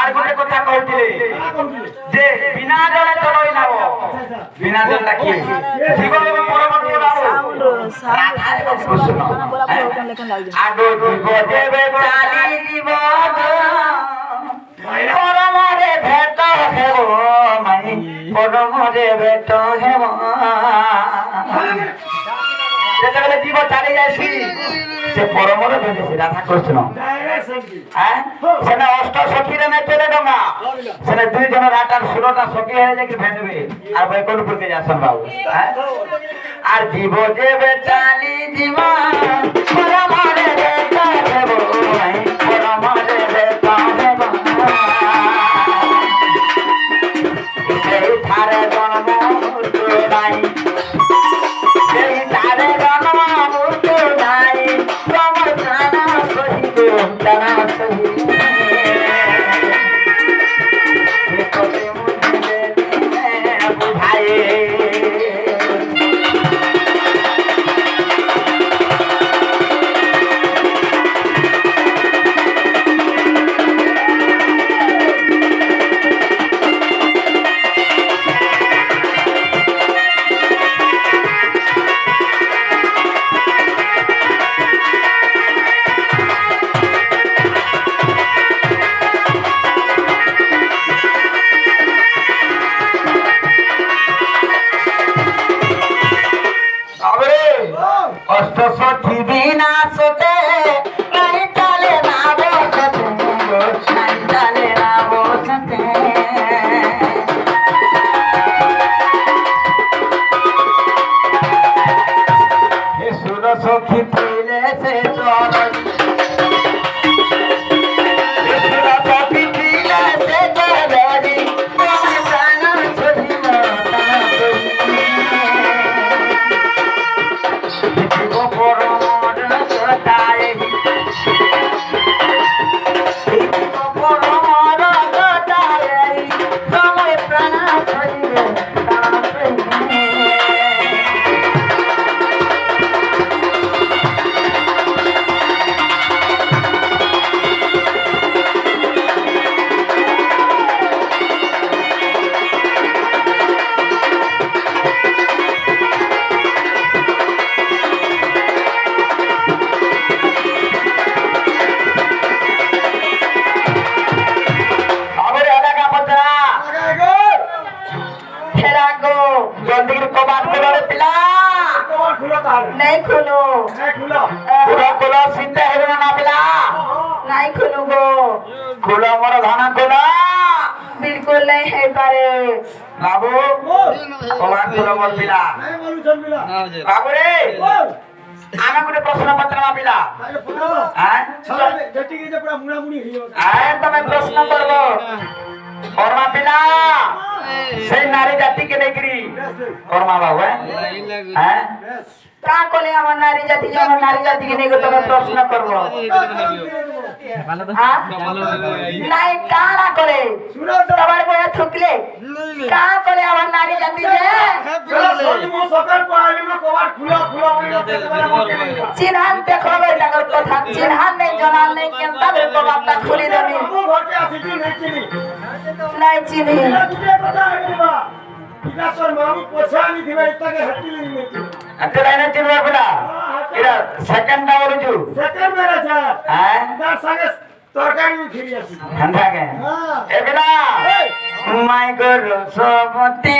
আর গোটে কথা কହୁଥିଲେ যে বিনা জলে চলই নাও বিনা জলটা কি জীবন পরমাত্ম নাও আগো জীব দেবে চালি জীব পরমরে ভেট হেব মাই পরমরে ভেট হেব যেତେବେଳେ জীব চালি যাইছি সে পরমরে ভেটেছি রাধা কৃষ্ণ হ্যাঁ সেটা অষ্ট সখীরে না চলে ডঙ্গা সেটা দুই জনের 8 আর 16টা সখী হয়ে যায় কি ভেটবে আর বৈকুণ্ঠপুরকে যাসন বাবু হ্যাঁ আর জীব দেবে চালি জীব পরমরে ভেট হেব মাই পরমরে ভেট হেব সেই ধারে জন্ম মৃত্যু নাই সেই ধারে জন্ম মৃত্যু নাই তোমার জানা সহিব জানা সহিব বুঝাই অষ্টসখী বিনাশতে নাই চলে না বসতে নাই চলে না বসতে হে সুর সখী তুলে সে চল হে সুর সখী তুলে সে চলি তোমার প্রাণ সহিব नहीं खुलो पूरा खुलो सीधे है ना पिला नहीं खुलो गो खुलो मोर धाना खुलो बिल्कुल नहीं है पारे बाबू कबाड़ खुलो मोर पिला बाबू रे आना गुटे प्रश्न पत्र ना पिला हैं जट्टी के पूरा मुड़ा मुड़ी हैं तमे प्रश्न करबो औरमा पिला से नारी जाति के नेगरी औरमा बाबू हैं का कोले हमर नारी जाति जे हमर नारी जाति के नेगो तमे प्रश्न करबो हां नहीं का ना करे तबार कोया थुकले का कोले हमर नारी जाति जे मो सकर पाली में कबाड़ खुला खुला चिन्हान देखबे लागल कथा चिन्हान नहीं जनाल नहीं केनता बे कबाड़टा खुली देबी घटे आसी नहीं चिन्ही इलासर मामू पोछानी दिबे इतके हट्टी नहीं अते लाइन चिन्हवा पड़ा इरा सेकंड ना बोलजू सेकंड मेरा जा हैं दार संगे तरकारी में खिरी आसी ठंडा के हां ए बेटा माय गरो सबते